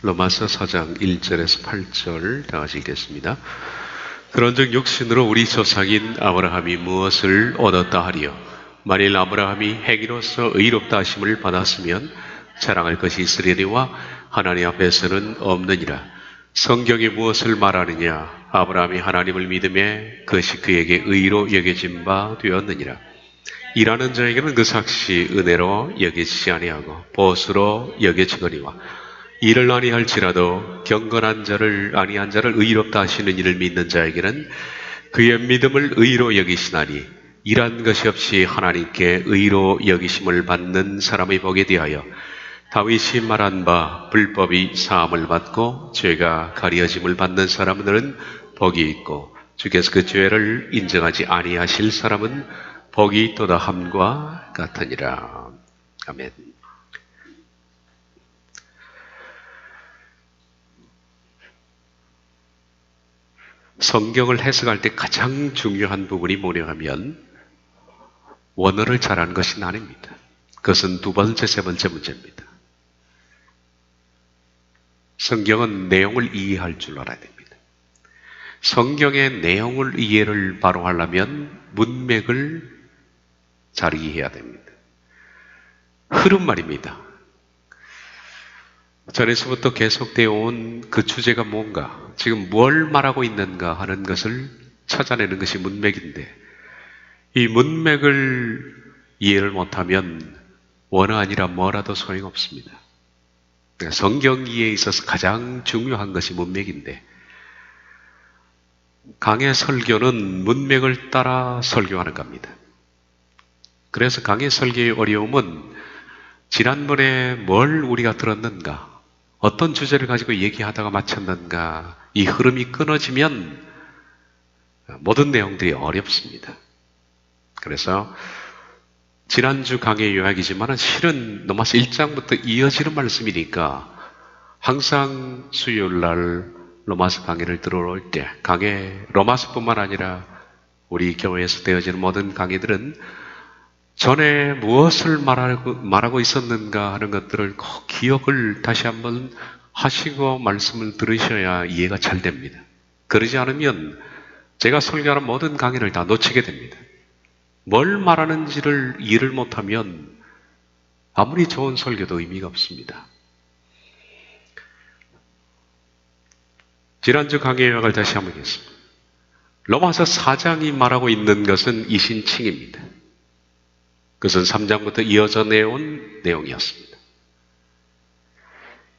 로마서 4장 1절에서 8절 다 같이 읽겠습니다. 그런즉 육신으로 우리 조상인 아브라함이 무엇을 얻었다 하리요? 만일 아브라함이 행위로서 의롭다 하심을 받았으면 자랑할 것이 있으려니와 하나님 앞에서는 없느니라. 성경이 무엇을 말하느냐? 아브라함이 하나님을 믿음에 그것이 그에게 의로 여겨진 바 되었느니라. 일하는 자에게는 그 삭시 은혜로 여기지 아니하고 보수로 여겨지거니와 일을 아니할지라도 경건한 자를 아니한 자를 의롭다 하시는 이를 믿는 자에게는 그의 믿음을 의로 여기시나니 일한 것이 없이 하나님께 의로 여기심을 받는 사람의 복에 대하여 다윗이 말한 바 불법이 사함을 받고 죄가 가려짐을 받는 사람들은 복이 있고 주께서 그 죄를 인정하지 아니하실 사람은 복이 있도다 함과 같으니라. 아멘. 성경을 해석할 때 가장 중요한 부분이 뭐냐 하면 원어를 잘하는 것이 아닙니다. 그것은 두 번째, 세 번째 문제입니다. 성경은 내용을 이해할 줄 알아야 됩니다. 성경의 내용을 이해를 바로 하려면 문맥을 잘 이해해야 됩니다. 흐름 말입니다. 전에서부터 계속되어 온 그 주제가 뭔가, 지금 뭘 말하고 있는가 하는 것을 찾아내는 것이 문맥인데, 이 문맥을 이해를 못하면 원어 아니라 뭐라도 소용없습니다. 성경 이해에 있어서 가장 중요한 것이 문맥인데, 강의 설교는 문맥을 따라 설교하는 겁니다. 그래서 강의 설교의 어려움은 지난번에 뭘 우리가 들었는가, 어떤 주제를 가지고 얘기하다가 마쳤는가, 이 흐름이 끊어지면 모든 내용들이 어렵습니다. 그래서 지난주 강의 요약이지만 실은 로마서 1장부터 이어지는 말씀이니까 항상 수요일날 로마서 강의를 들어올 때 강의 로마서뿐만 아니라 우리 교회에서 되어지는 모든 강의들은 전에 무엇을 말하고 있었는가 하는 것들을 꼭 기억을 다시 한번 하시고 말씀을 들으셔야 이해가 잘 됩니다. 그러지 않으면 제가 설교하는 모든 강의를 다 놓치게 됩니다. 뭘 말하는지를 이해를 못하면 아무리 좋은 설교도 의미가 없습니다. 지난주 강의 요약을 다시 한번 하겠습니다. 로마서 4장이 말하고 있는 것은 이신칭입니다. 그것은 3장부터 이어져 내온 내용이었습니다.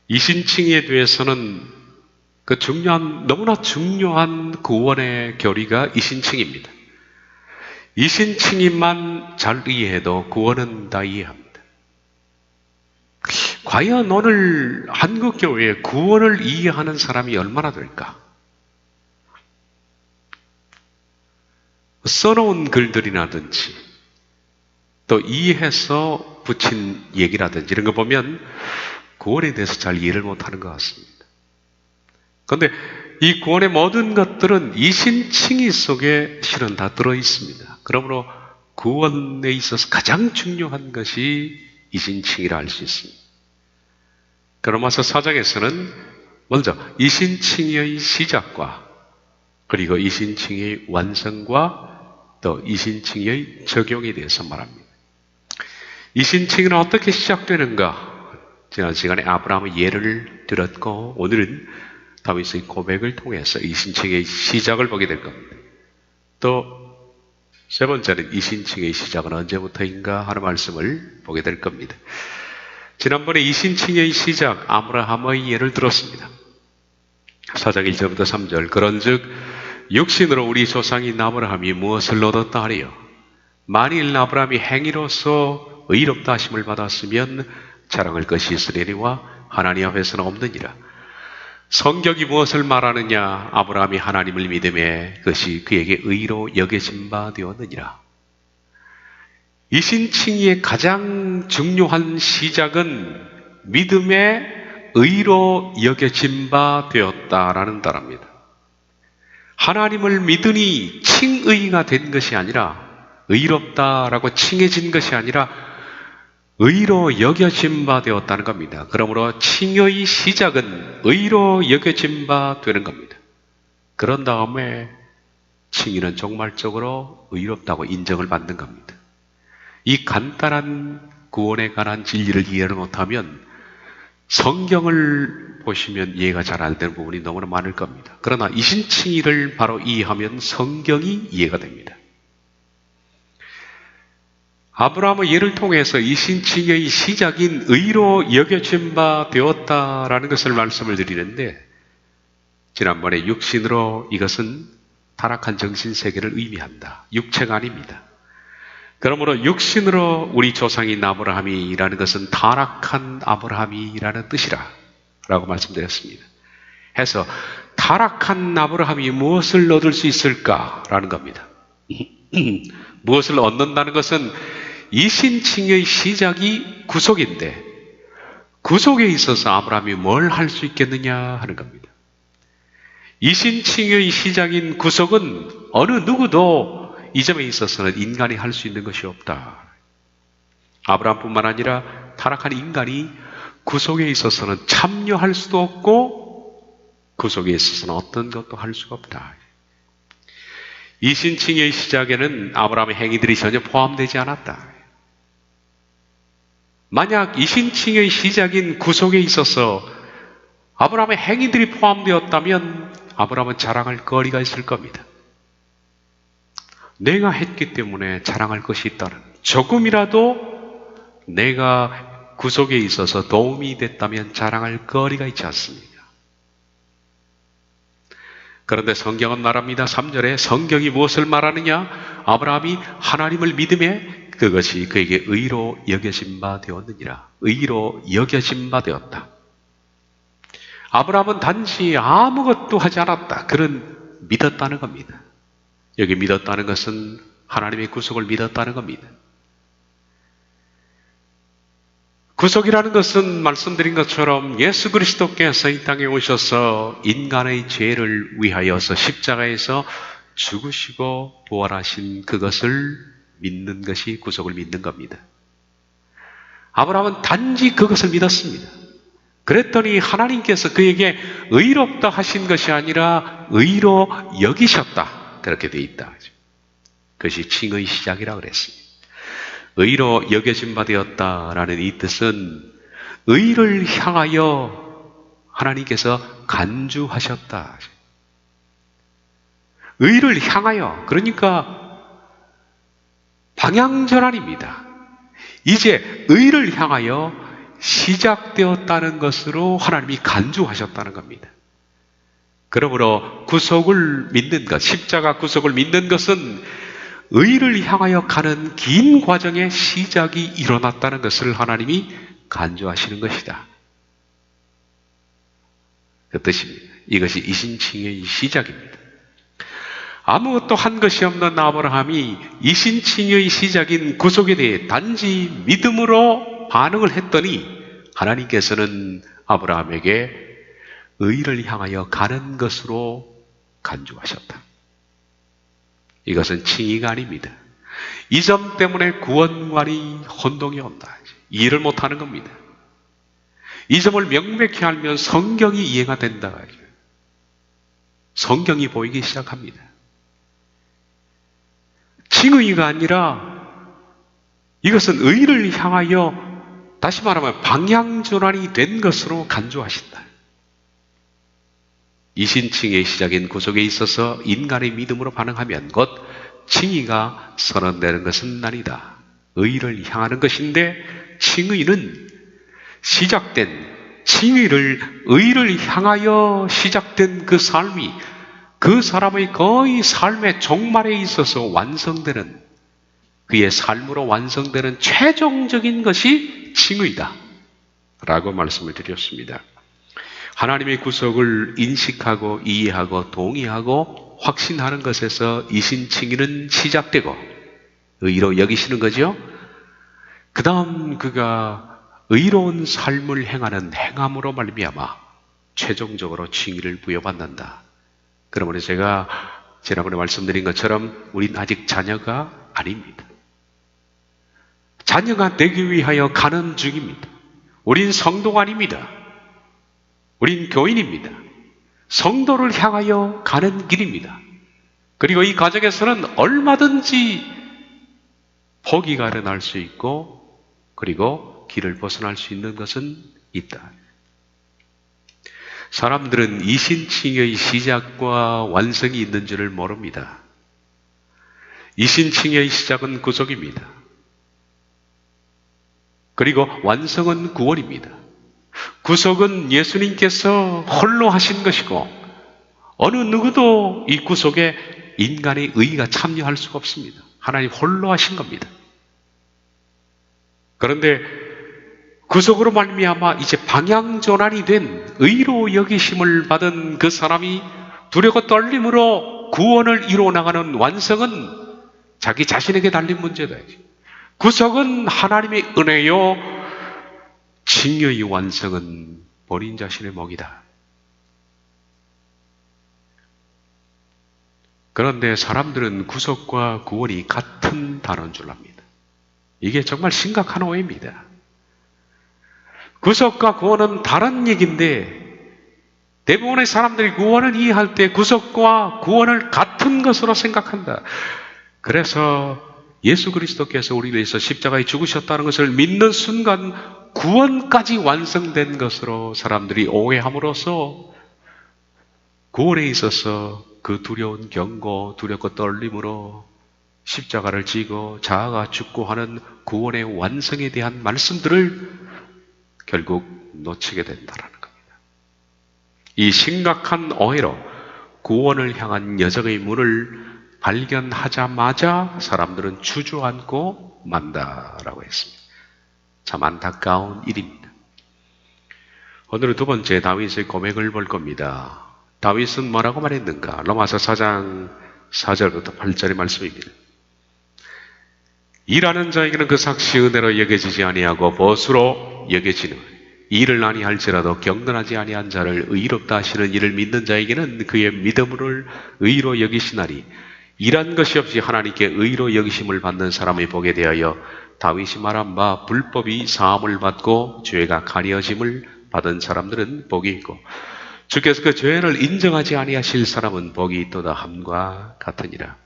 이신칭에 대해서는 그 너무나 중요한 구원의 교리가 이신칭입니다. 이신칭이만 잘 이해해도 구원은 다 이해합니다. 과연 오늘 한국교회에 구원을 이해하는 사람이 얼마나 될까? 써놓은 글들이라든지 또 이해해서 붙인 얘기라든지 이런 거 보면 구원에 대해서 잘 이해를 못하는 것 같습니다. 그런데 이 구원의 모든 것들은 이신칭의 속에 실은 다 들어있습니다. 그러므로 구원에 있어서 가장 중요한 것이 이신칭이라 할 수 있습니다. 로마서 4장에서는 먼저 이신칭의 시작과 그리고 이신칭의 완성과 또 이신칭의 적용에 대해서 말합니다. 이신칭은 어떻게 시작되는가? 지난 시간에 아브라함의 예를 들었고 오늘은 다윗의 고백을 통해서 이신칭의 시작을 보게 될 겁니다. 또 세 번째는 이신칭의 시작은 언제부터인가 하는 말씀을 보게 될 겁니다. 지난번에 이신칭의 시작 아브라함의 예를 들었습니다. 4장 1절부터 3절 그런즉 육신으로 우리 조상인 아브라함이 무엇을 얻었다 하리요? 만일 아브라함이 행위로서 의롭다 하심을 받았으면 자랑할 것이 있으려니와 하나님 앞에서는 없느니라. 성경이 무엇을 말하느냐? 아브라함이 하나님을 믿음에 그것이 그에게 의로 여겨진 바 되었느니라. 이신칭의 가장 중요한 시작은 믿음의 의로 여겨진 바 되었다라는 단어입니다. 하나님을 믿으니 칭의가 된 것이 아니라 의롭다라고 칭해진 것이 아니라 의로 여겨진 바 되었다는 겁니다. 그러므로 칭의의 시작은 의로 여겨진 바 되는 겁니다. 그런 다음에 칭의는 종말적으로 의롭다고 인정을 받는 겁니다. 이 간단한 구원에 관한 진리를 이해를 못하면 성경을 보시면 이해가 잘 안 되는 부분이 너무나 많을 겁니다. 그러나 이신칭의를 바로 이해하면 성경이 이해가 됩니다. 아브라함의 예를 통해서 이신칭의의 시작인 의로 여겨진 바 되었다라는 것을 말씀을 드리는데, 지난번에 육신으로 이것은 타락한 정신세계를 의미한다. 육체가 아닙니다. 그러므로 육신으로 우리 조상인 아브라함이라는 것은 타락한 아브라함이라는 뜻이라 라고 말씀드렸습니다. 해서 타락한 아브라함이 무엇을 얻을 수 있을까라는 겁니다. 무엇을 얻는다는 것은 이신칭의 시작이 구속인데, 구속에 있어서 아브라함이 뭘 할 수 있겠느냐 하는 겁니다. 이신칭의 시작인 구속은 어느 누구도 이 점에 있어서는 인간이 할 수 있는 것이 없다. 아브라함뿐만 아니라 타락한 인간이 구속에 있어서는 참여할 수도 없고 구속에 있어서는 어떤 것도 할 수가 없다. 이신칭의 시작에는 아브라함의 행위들이 전혀 포함되지 않았다. 만약 이신칭의 시작인 구속에 있어서 아브라함의 행위들이 포함되었다면 아브라함은 자랑할 거리가 있을 겁니다. 내가 했기 때문에 자랑할 것이 있다는, 조금이라도 내가 구속에 있어서 도움이 됐다면 자랑할 거리가 있지 않습니까? 그런데 성경은 말합니다. 3절에 성경이 무엇을 말하느냐? 아브라함이 하나님을 믿음에 그것이 그에게 의로 여겨진 바 되었느니라. 의로 여겨진 바 되었다. 아브라함은 단지 아무것도 하지 않았다. 그런 믿었다는 겁니다. 여기 믿었다는 것은 하나님의 구속을 믿었다는 겁니다. 구속이라는 것은 말씀드린 것처럼 예수 그리스도께서 이 땅에 오셔서 인간의 죄를 위하여서 십자가에서 죽으시고 부활하신 그것을 믿는 것이 구속을 믿는 겁니다. 아브라함은 단지 그것을 믿었습니다. 그랬더니 하나님께서 그에게 의롭다 하신 것이 아니라 의로 여기셨다. 그렇게 되어 있다. 그것이 칭의 시작이라고 그랬습니다. 의로 여겨진 바 되었다라는 이 뜻은 의를 향하여 하나님께서 간주하셨다. 의를 향하여, 그러니까 방향전환입니다. 이제 의를 향하여 시작되었다는 것으로 하나님이 간주하셨다는 겁니다. 그러므로 구속을 믿는 것, 십자가 구속을 믿는 것은 의를 향하여 가는 긴 과정의 시작이 일어났다는 것을 하나님이 간주하시는 것이다. 그 뜻입니다. 이것이 이신칭의 시작입니다. 아무것도 한 것이 없는 아브라함이 이신칭의 시작인 구속에 대해 단지 믿음으로 반응을 했더니 하나님께서는 아브라함에게 의를 향하여 가는 것으로 간주하셨다. 이것은 칭의가 아닙니다. 이 점 때문에 구원관이 혼동이 온다. 이해를 못하는 겁니다. 이 점을 명백히 알면 성경이 이해가 된다. 성경이 보이기 시작합니다. 칭의가 아니라 이것은 의를 향하여, 다시 말하면 방향전환이 된 것으로 간주하신다. 이신칭의 시작인 구속에 있어서 인간의 믿음으로 반응하면 곧 칭의가 선언되는 것은 아니다. 의를 향하는 것인데, 칭의는 시작된, 칭의를 의를 향하여 시작된 그 삶이 그 사람의 거의 삶의 종말에 있어서 완성되는, 그의 삶으로 완성되는 최종적인 것이 칭의다 라고 말씀을 드렸습니다. 하나님의 구속을 인식하고 이해하고 동의하고 확신하는 것에서 이신칭의는 시작되고 의로 여기시는 거죠. 그 다음 그가 의로운 삶을 행하는 행함으로 말미암아 최종적으로 칭의를 부여받는다. 그러므로 제가 지난번에 말씀드린 것처럼 우린 아직 자녀가 아닙니다. 자녀가 되기 위하여 가는 중입니다. 우린 성도가 아닙니다. 우린 교인입니다. 성도를 향하여 가는 길입니다. 그리고 이 과정에서는 얼마든지 포기가 일어날 수 있고, 그리고 길을 벗어날 수 있는 것은 있다. 사람들은 이신칭의 시작과 완성이 있는 줄을 모릅니다. 이신칭의 시작은 구속입니다. 그리고 완성은 구원입니다. 구속은 예수님께서 홀로 하신 것이고, 어느 누구도 이 구속에 인간의 의의가 참여할 수가 없습니다. 하나님 홀로 하신 겁니다. 그런데 구속으로 말미암아 이제 방향전환이 된 의로 여기심을 받은 그 사람이 두려고 떨림으로 구원을 이루어 나가는 완성은 자기 자신에게 달린 문제다. 구속은 하나님의 은혜요, 칭의의 완성은 본인 자신의 몫이다. 그런데 사람들은 구속과 구원이 같은 단어인 줄 압니다. 이게 정말 심각한 오해입니다. 구속과 구원은 다른 얘기인데, 대부분의 사람들이 구원을 이해할 때 구속과 구원을 같은 것으로 생각한다. 그래서 예수 그리스도께서 우리를 위해서 십자가에 죽으셨다는 것을 믿는 순간 구원까지 완성된 것으로 사람들이 오해함으로써 구원에 있어서 그 두려운 경고, 두렵고 떨림으로 십자가를 지고 자아가 죽고 하는 구원의 완성에 대한 말씀들을 결국 놓치게 된다는 겁니다. 이 심각한 오해로 구원을 향한 여정의 문을 발견하자마자 사람들은 주저앉고 만다라고 했습니다. 참 안타까운 일입니다. 오늘은 두 번째 다윗의 고백을 볼 겁니다. 다윗은 뭐라고 말했는가? 로마서 4장 4절부터 8절의 말씀입니다. 일하는 자에게는 그 삭시 은혜로 여겨지지 아니하고 보수로 여겨지는, 일을 아니할지라도 경건하지 아니한 자를 의롭다 하시는 이를 믿는 자에게는 그의 믿음을 의로 여기시나니, 일한 것이 없이 하나님께 의로 여기심을 받는 사람의 복에 대하여 다윗이 말한 바 불법이 사함을 받고 죄가 가려짐을 받은 사람들은 복이 있고, 주께서 그 죄를 인정하지 아니하실 사람은 복이 있도다 함과 같으니라.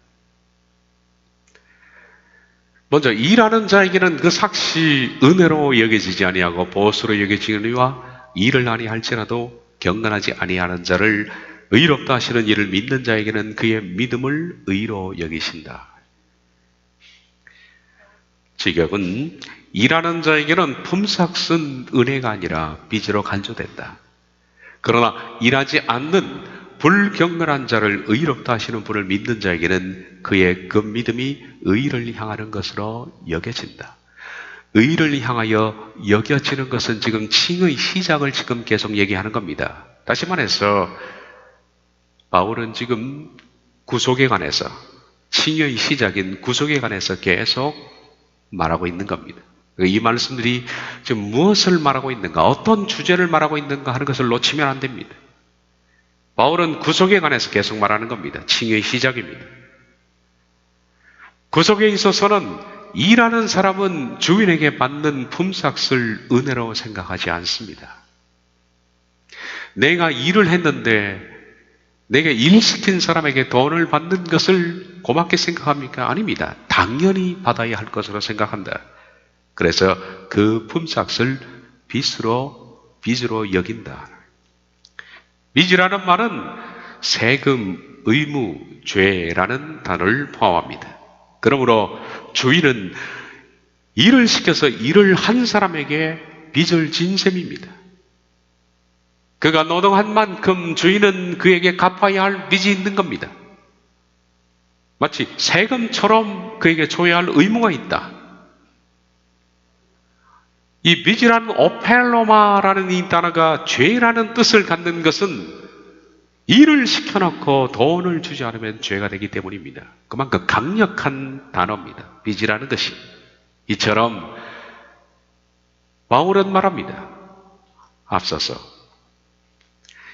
먼저 일하는 자에게는 그 삭시 은혜로 여겨지지 아니하고 보수로 여겨지느니와, 일을 아니할지라도 경건하지 아니하는 자를 의롭다 하시는 이를 믿는 자에게는 그의 믿음을 의로 여기신다. 직역은 일하는 자에게는 품삯은 은혜가 아니라 빚으로 간주된다. 그러나 일하지 않는 불경건한 자를 의롭다 하시는 분을 믿는 자에게는 그의 그 믿음이 의를 향하는 것으로 여겨진다. 의를 향하여 여겨지는 것은 지금 칭의 시작을 지금 계속 얘기하는 겁니다. 다시 말해서 바울은 지금 구속에 관해서, 칭의의 시작인 구속에 관해서 계속 말하고 있는 겁니다. 이 말씀들이 지금 무엇을 말하고 있는가, 어떤 주제를 말하고 있는가 하는 것을 놓치면 안 됩니다. 바울은 구속에 관해서 계속 말하는 겁니다. 칭의의 시작입니다. 구속에 있어서는 일하는 사람은 주인에게 받는 품삯을 은혜로 생각하지 않습니다. 내가 일을 했는데 내게 일시킨 사람에게 돈을 받는 것을 고맙게 생각합니까? 아닙니다. 당연히 받아야 할 것으로 생각한다. 그래서 그 품삯을 빚으로 여긴다. 빚이라는 말은 세금, 의무, 죄라는 단어를 포함합니다. 그러므로 주인은 일을 시켜서 일을 한 사람에게 빚을 진 셈입니다. 그가 노동한 만큼 주인은 그에게 갚아야 할 빚이 있는 겁니다. 마치 세금처럼 그에게 줘야 할 의무가 있다. 이 빚이라는 오펠로마라는 이 단어가 죄라는 뜻을 갖는 것은 일을 시켜놓고 돈을 주지 않으면 죄가 되기 때문입니다. 그만큼 강력한 단어입니다. 빚이라는 것이. 이처럼 바울은 말합니다. 앞서서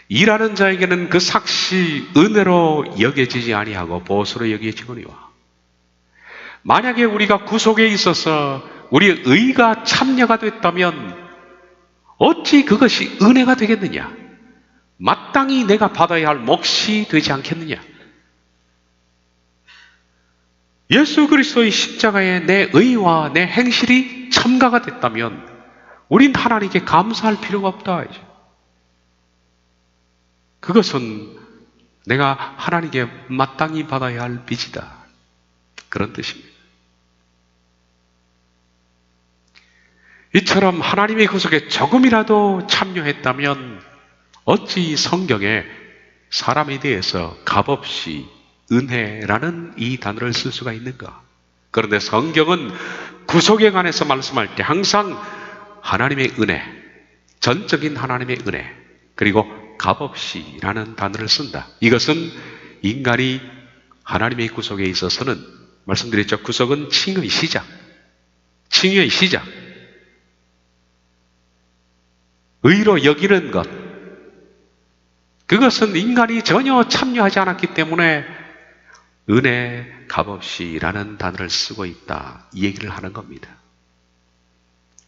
일하는 자에게는 그 삭시 은혜로 여겨지지 아니하고 보수로 여겨지거니와, 만약에 우리가 구속에 있어서 우리의 의가 참여가 됐다면 어찌 그것이 은혜가 되겠느냐? 마땅히 내가 받아야 할 몫이 되지 않겠느냐? 예수 그리스도의 십자가에 내 의와 내 행실이 첨가가 됐다면 우린 하나님께 감사할 필요가 없다. 그것은 내가 하나님께 마땅히 받아야 할 빚이다. 그런 뜻입니다. 이처럼 하나님의 구속에 조금이라도 참여했다면 어찌 성경에 사람에 대해서 값없이 은혜라는 이 단어를 쓸 수가 있는가? 그런데 성경은 구속에 관해서 말씀할 때 항상 하나님의 은혜, 전적인 하나님의 은혜, 그리고 값없이라는 단어를 쓴다. 이것은 인간이 하나님의 구속에 있어서는 말씀드렸죠. 구속은 칭의 시작, 칭의의 시작, 의로 여기는 것, 그것은 인간이 전혀 참여하지 않았기 때문에 은혜 값없이라는 단어를 쓰고 있다, 이 얘기를 하는 겁니다.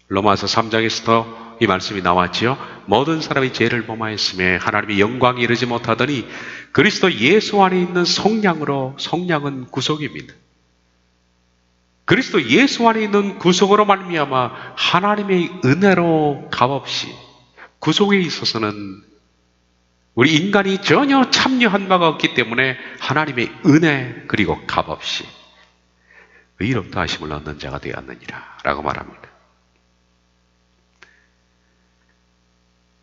로마서 3장에서도 이 말씀이 나왔지요. 모든 사람이 죄를 범하였음에 하나님의 영광에 이르지 못하더니 그리스도 예수 안에 있는 속량으로, 속량은 구속입니다. 그리스도 예수 안에 있는 구속으로 말미암아 하나님의 은혜로 값없이, 구속에 있어서는 우리 인간이 전혀 참여한 바가 없기 때문에 하나님의 은혜 그리고 값없이 의롭다 하심을 얻는 자가 되었느니라 라고 말합니다.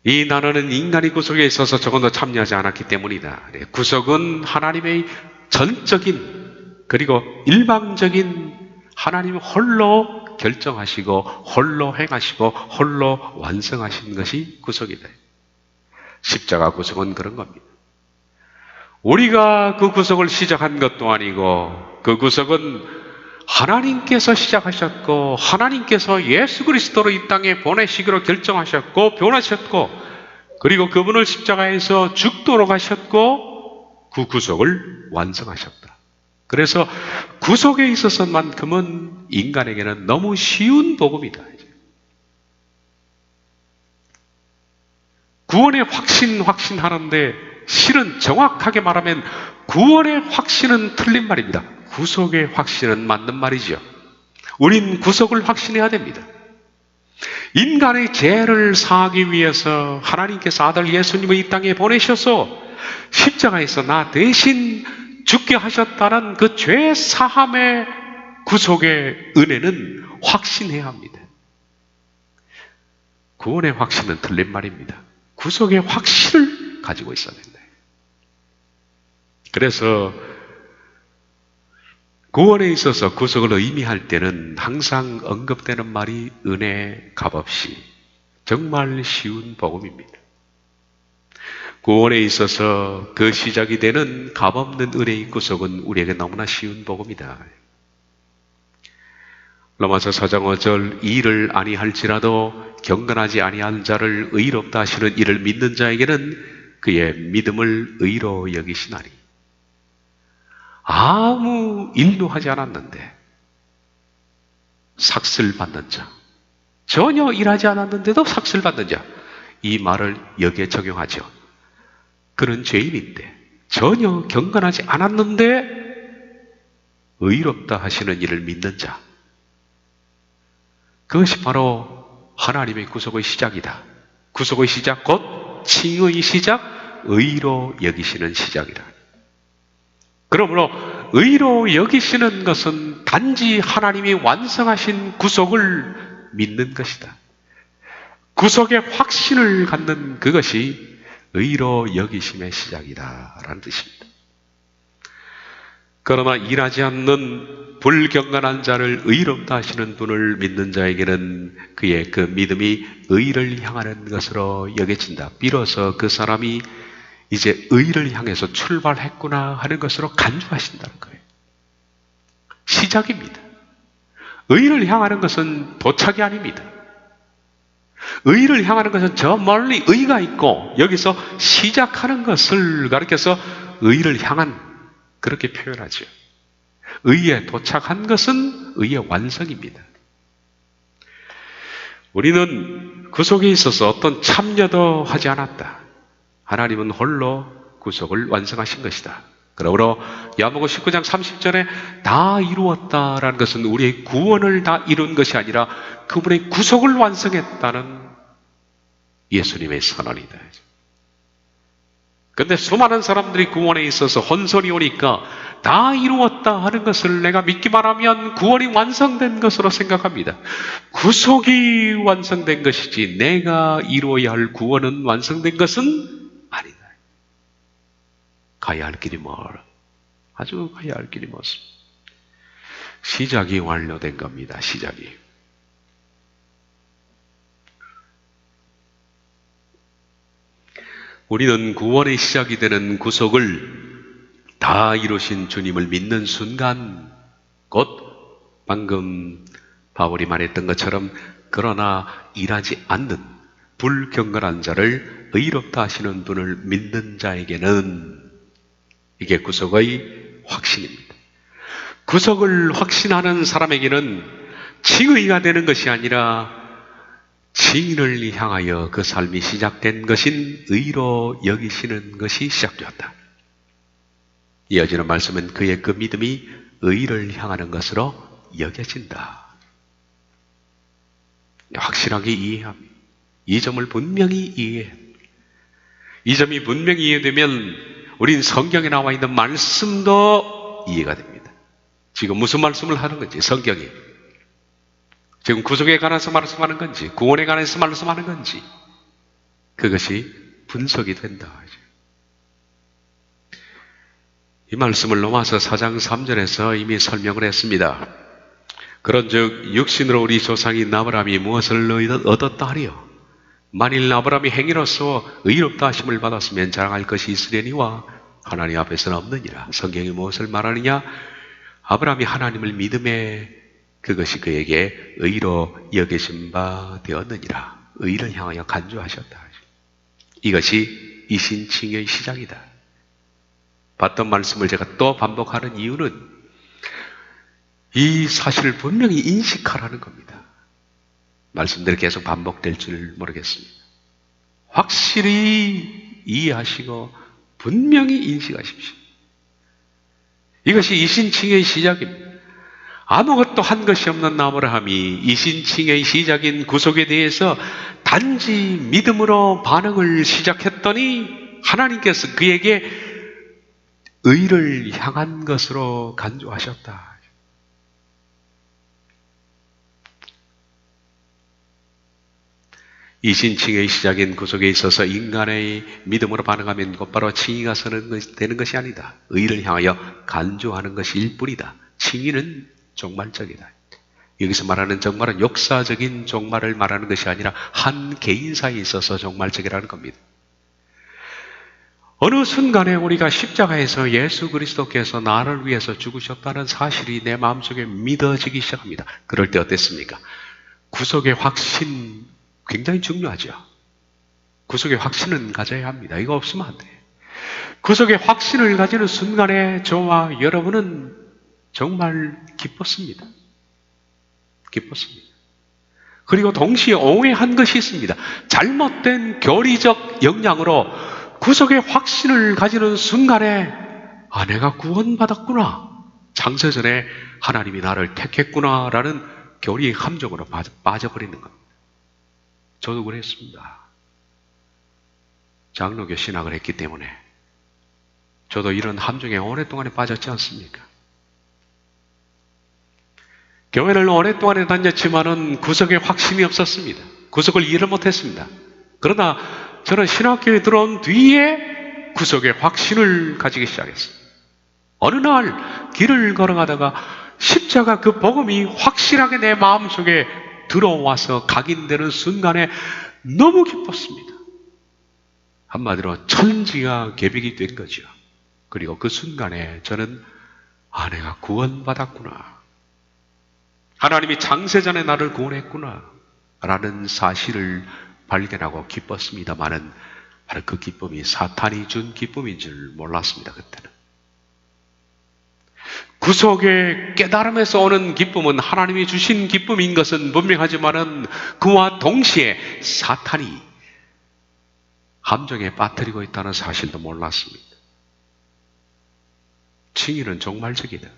이 단어는 인간이 구속에 있어서 조금도 참여하지 않았기 때문이다. 구속은 하나님의 전적인 그리고 일방적인, 하나님 홀로 결정하시고 홀로 행하시고 홀로 완성하신 것이 구속이다. 십자가 구속은 그런 겁니다. 우리가 그 구속을 시작한 것도 아니고 그 구속은 하나님께서 시작하셨고 하나님께서 예수 그리스도로 이 땅에 보내시기로 결정하셨고 변하셨고 그리고 그분을 십자가에서 죽도록 하셨고 그 구속을 완성하셨다. 그래서 구속에 있어서만큼은 인간에게는 너무 쉬운 복음이다. 구원의 확신하는데 실은 정확하게 말하면 구원의 확신은 틀린 말입니다. 구속의 확신은 맞는 말이죠. 우린 구속을 확신해야 됩니다. 인간의 죄를 사하기 위해서 하나님께서 아들 예수님을 이 땅에 보내셔서 십자가에서 나 대신 죽게 하셨다는 그 죄 사함의 구속의 은혜는 확신해야 합니다. 구원의 확신은 틀린 말입니다. 구속의 확신을 가지고 있어야 된다. 그래서 구원에 있어서 구속을 의미할 때는 항상 언급되는 말이 은혜 값없이, 정말 쉬운 복음입니다. 구원에 있어서 그 시작이 되는 값없는 은혜의 구속은 우리에게 너무나 쉬운 복음이다. 로마서 4장 5절 이를 아니할지라도 경건하지 아니한 자를 의롭다 하시는 이를 믿는 자에게는 그의 믿음을 의로 여기시나니. 아무 일도 하지 않았는데 삭슬받는 자, 전혀 일하지 않았는데도 삭슬받는 자, 이 말을 여기에 적용하죠. 그런 죄인인데 전혀 경건하지 않았는데 의롭다 하시는 이를 믿는 자, 그것이 바로 하나님의 구속의 시작이다. 구속의 시작 곧 칭의의 시작, 의로 여기시는 시작이다. 그러므로 의로 여기시는 것은 단지 하나님이 완성하신 구속을 믿는 것이다. 구속의 확신을 갖는 그것이 의로 여기심의 시작이다 라는 뜻입니다. 그러나 일하지 않는 불경건한 자를 의롭다 하시는 분을 믿는 자에게는 그의 그 믿음이 의를 향하는 것으로 여겨진다. 비로소 그 사람이 이제 의를 향해서 출발했구나 하는 것으로 간주하신다는 거예요. 시작입니다. 의를 향하는 것은 도착이 아닙니다. 의를 향하는 것은 저 멀리 의가 있고 여기서 시작하는 것을 가리켜서 의를 향한, 그렇게 표현하죠. 의에 도착한 것은 의의 완성입니다. 우리는 구속에 있어서 어떤 참여도 하지 않았다. 하나님은 홀로 구속을 완성하신 것이다. 그러므로 야고보 19장 30절에 다 이루었다라는 것은 우리의 구원을 다 이룬 것이 아니라 그분의 구속을 완성했다는 예수님의 선언이다. 그런데 수많은 사람들이 구원에 있어서 혼선이 오니까 다 이루었다 하는 것을 내가 믿기만 하면 구원이 완성된 것으로 생각합니다. 구속이 완성된 것이지 내가 이루어야 할 구원은 완성된 것은 아니다. 가야 할 길이 멀어. 아주 가야 할 길이 멀습니다. 시작이 완료된 겁니다. 시작이. 우리는 구원의 시작이 되는 구속을 다 이루신 주님을 믿는 순간 곧 방금 바울이 말했던 것처럼 그러나 일하지 않는 불경건한 자를 의롭다 하시는 분을 믿는 자에게는 이게 구속의 확신입니다. 구속을 확신하는 사람에게는 칭의가 되는 것이 아니라 칭의를 향하여 그 삶이 시작된 것인 의로 여기시는 것이 시작되었다. 이어지는 말씀은 그의 그 믿음이 의를 향하는 것으로 여겨진다. 확실하게 이해합니다. 이 점을 분명히 이해해. 이 점이 분명히 이해되면 우린 성경에 나와 있는 말씀도 이해가 됩니다. 지금 무슨 말씀을 하는 건지 성경이 지금 구속에 관해서 말씀하는 건지 구원에 관해서 말씀하는 건지 그것이 분석이 된다. 이 말씀을 로마서 4장 3절에서 이미 설명을 했습니다. 그런즉 육신으로 우리 조상인 아브라함이 무엇을 얻었다 하리요? 만일 아브라함이 행위로서 의롭다 하심을 받았으면 자랑할 것이 있으려니와 하나님 앞에서는 없느니라. 성경이 무엇을 말하느냐? 아브라함이 하나님을 믿음에 그것이 그에게 의로 여기신 바 되었느니라. 의를 향하여 간주하셨다. 이것이 이신칭의 시작이다. 봤던 말씀을 제가 또 반복하는 이유는 이 사실을 분명히 인식하라는 겁니다. 말씀들이 계속 반복될 줄 모르겠습니다. 확실히 이해하시고 분명히 인식하십시오. 이것이 이신칭의 시작입니다. 아무것도 한 것이 없는 아브라함이 이신칭의 시작인 구속에 대해서 단지 믿음으로 반응을 시작했더니 하나님께서 그에게 의를 향한 것으로 간주하셨다. 이신칭의 시작인 구속에 있어서 인간의 믿음으로 반응하면 곧바로 칭의가 되는 것이 아니다. 의를 향하여 간주하는 것일 뿐이다. 칭의는 종말적이다. 여기서 말하는 종말은 역사적인 종말을 말하는 것이 아니라 한 개인사에 있어서 종말적이라는 겁니다. 어느 순간에 우리가 십자가에서 예수 그리스도께서 나를 위해서 죽으셨다는 사실이 내 마음속에 믿어지기 시작합니다. 그럴 때 어땠습니까? 구속의 확신 굉장히 중요하죠. 구속의 확신은 가져야 합니다. 이거 없으면 안 돼요. 구속의 확신을 가지는 순간에 저와 여러분은 정말 기뻤습니다. 기뻤습니다. 그리고 동시에 오해한 것이 있습니다. 잘못된 교리적 역량으로 구속의 확신을 가지는 순간에 내가 구원받았구나. 창세전에 하나님이 나를 택했구나 라는 교리의 함정으로 빠져버리는 겁니다. 저도 그랬습니다. 장로교 신학을 했기 때문에 저도 이런 함정에 오랫동안 빠졌지 않습니까? 교회를 오랫동안 다녔지만은 구속의 확신이 없었습니다. 구속을 이해를 못했습니다. 그러나 저는 신학교에 들어온 뒤에 구속의 확신을 가지기 시작했습니다. 어느 날 길을 걸어가다가 십자가 그 복음이 확실하게 내 마음속에 들어와서 각인되는 순간에 너무 기뻤습니다. 한마디로 천지가 개벽이 된 거죠. 그리고 그 순간에 저는 내가 구원받았구나. 하나님이 창세전에 나를 구원했구나 라는 사실을 발견하고 기뻤습니다마는 바로 그 기쁨이 사탄이 준 기쁨인 줄 몰랐습니다. 그때는. 구속의 깨달음에서 오는 기쁨은 하나님이 주신 기쁨인 것은 분명하지만은 그와 동시에 사탄이 함정에 빠뜨리고 있다는 사실도 몰랐습니다. 칭의는 종말적이다.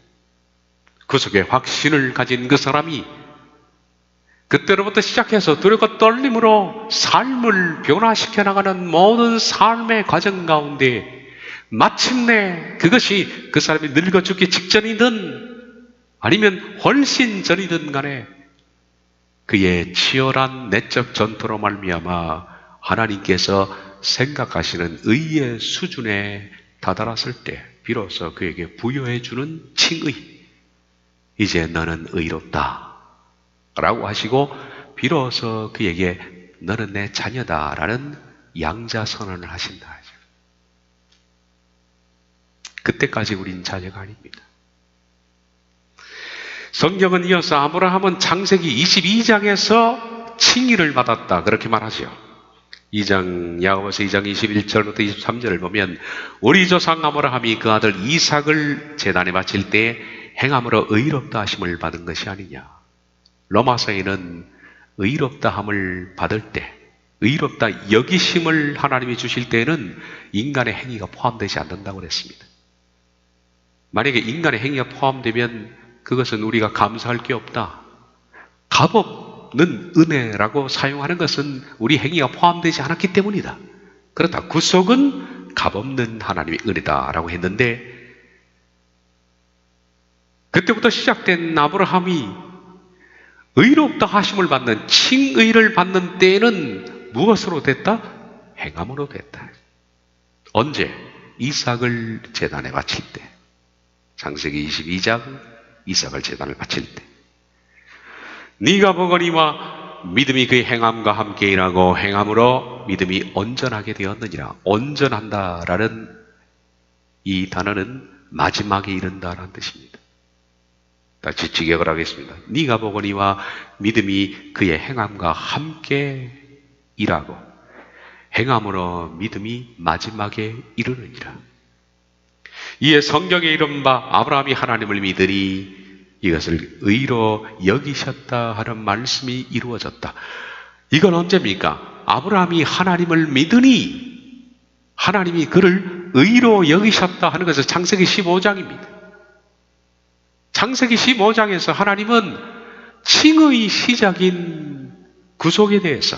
구속의 확신을 가진 그 사람이 그때로부터 시작해서 두려움과 떨림으로 삶을 변화시켜 나가는 모든 삶의 과정 가운데 마침내 그것이 그 사람이 늙어 죽기 직전이든 아니면 훨씬 전이든 간에 그의 치열한 내적 전투로 말미암아 하나님께서 생각하시는 의의 수준에 다다랐을 때 비로소 그에게 부여해 주는 칭의, 이제 너는 의롭다 라고 하시고 비로소 그에게 너는 내 자녀다 라는 양자선언을 하신다. 그때까지 우린 자녀가 아닙니다. 성경은 이어서 아브라함은 창세기 22장에서 칭의를 받았다 그렇게 말하죠. 2장 야고보서 2장 21절부터 23절을 보면 우리 조상 아브라함이 그 아들 이삭을 제단에 바칠 때 행함으로 의롭다 하심을 받은 것이 아니냐. 로마서에는 의롭다 함을 받을 때 의롭다 여기심을 하나님이 주실 때에는 인간의 행위가 포함되지 않는다고 그랬습니다. 만약에 인간의 행위가 포함되면 그것은 우리가 감사할 게 없다. 값없는 은혜라고 사용하는 것은 우리 행위가 포함되지 않았기 때문이다. 그렇다. 구속은 값없는 하나님의 은혜다라고 했는데 그때부터 시작된 아브라함이 의롭다 하심을 받는 칭의를 받는 때에는 무엇으로 됐다? 행함으로 됐다. 언제? 이삭을 제단에 바칠 때. 창세기 22장 이삭을 제단을 바칠 때 네가 보거니와 믿음이 그의 행함과 함께 일하고 행함으로 믿음이 온전하게 되었느니라. 온전한다라는 이 단어는 마지막에 이른다라는 뜻입니다. 다시 직역을 하겠습니다. 네가 보거니와 믿음이 그의 행함과 함께 일하고 행함으로 믿음이 마지막에 이르느니라. 이에 성경에 이른 바 아브라함이 하나님을 믿으니 이것을 의로 여기셨다 하는 말씀이 이루어졌다. 이건 언제입니까? 아브라함이 하나님을 믿으니 하나님이 그를 의로 여기셨다 하는 것은 창세기 15장입니다. 창세기 15장에서 하나님은 칭의 시작인 구속에 대해서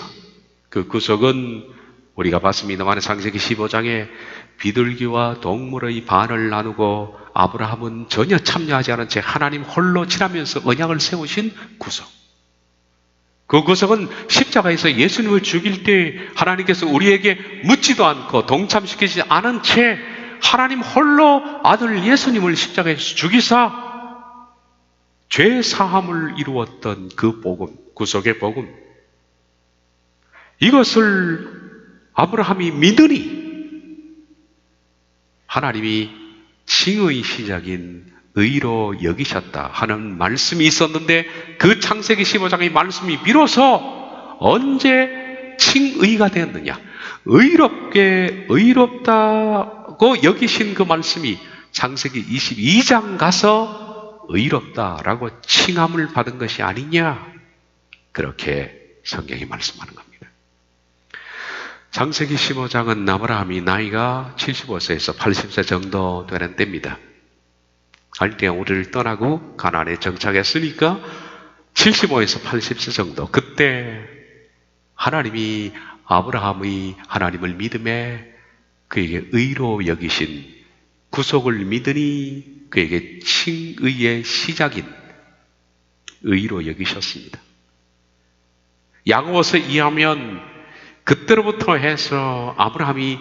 그 구속은 우리가 봤습니다만 창세기 15장에 비둘기와 동물의 반을 나누고 아브라함은 전혀 참여하지 않은 채 하나님 홀로 지나면서 언약을 세우신 구속. 그 구속은 십자가에서 예수님을 죽일 때 하나님께서 우리에게 묻지도 않고 동참시키지 않은 채 하나님 홀로 아들 예수님을 십자가에서 죽이사 죄 사함을 이루었던 그 복음, 구속의 복음. 이것을 아브라함이 믿으니 하나님이 칭의 시작인 의로 여기셨다 하는 말씀이 있었는데 그 창세기 15장의 말씀이 비로소 언제 칭의가 되었느냐. 의롭다고 여기신 그 말씀이 창세기 22장 가서 의롭다라고 칭함을 받은 것이 아니냐. 그렇게 성경이 말씀하는 겁니다. 창세기 15장은 아브라함이 나이가 75세에서 80세 정도 되는 때입니다. 갈대아 우리를 떠나고 가나안에 정착했으니까 75에서 80세 정도. 그때 하나님이 아브라함의 하나님을 믿음에 그에게 의로 여기신 구속을 믿으니 그에게 칭의의 시작인 의로 여기셨습니다. 야고보서 이해하면 그때로부터 해서 아브라함이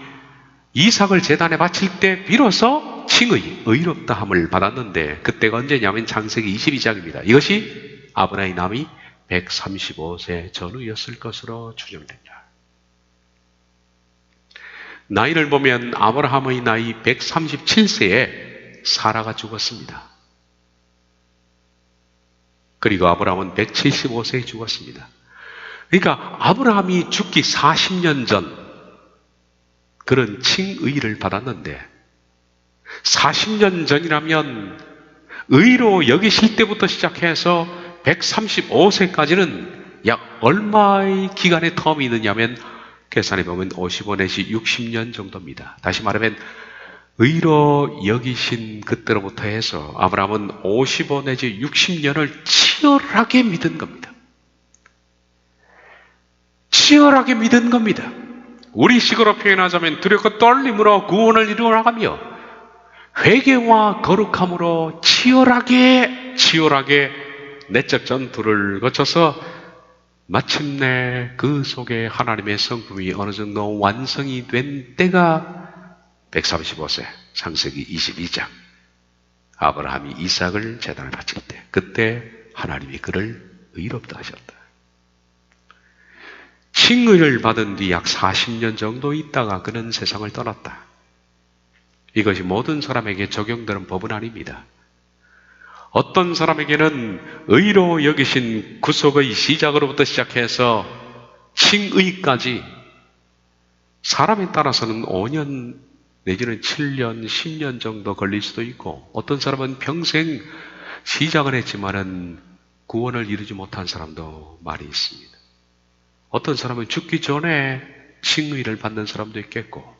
이삭을 제단에 바칠 때 비로소 칭의, 의롭다함을 받았는데 그때가 언제냐면 창세기 22장입니다. 이것이 아브라함의 나이 135세 전후였을 것으로 추정됩니다. 나이를 보면 아브라함의 나이 137세에 사라가 죽었습니다. 그리고 아브라함은 175세에 죽었습니다. 그러니까 아브라함이 죽기 40년 전 그런 칭의를 받았는데 40년 전이라면 의로 여기실 때부터 시작해서 135세까지는 약 얼마의 기간의 텀이 있느냐면 계산해 보면 55 내지 60년 정도입니다. 다시 말하면 의로 여기신 그때로부터 해서 아브라함은 55 내지 60년을 치열하게 믿은 겁니다. 치열하게 믿은 겁니다. 우리 식으로 표현하자면 두렵고 떨림으로 구원을 이루어 나가며 회개와 거룩함으로 치열하게 내적 전투를 거쳐서 마침내 그 속에 하나님의 성품이 어느 정도 완성이 된 때가 135세, 창세기 22장. 아브라함이 이삭을 제단에 바칠 때, 그때 하나님이 그를 의롭다 하셨다. 칭의를 받은 뒤 약 40년 정도 있다가 그는 세상을 떠났다. 이것이 모든 사람에게 적용되는 법은 아닙니다. 어떤 사람에게는 의로 여기신 구속의 시작으로부터 시작해서 칭의까지 사람에 따라서는 5년 내지는 7년, 10년 정도 걸릴 수도 있고 어떤 사람은 평생 시작을 했지만은 구원을 이루지 못한 사람도 많이 있습니다. 어떤 사람은 죽기 전에 칭의를 받는 사람도 있겠고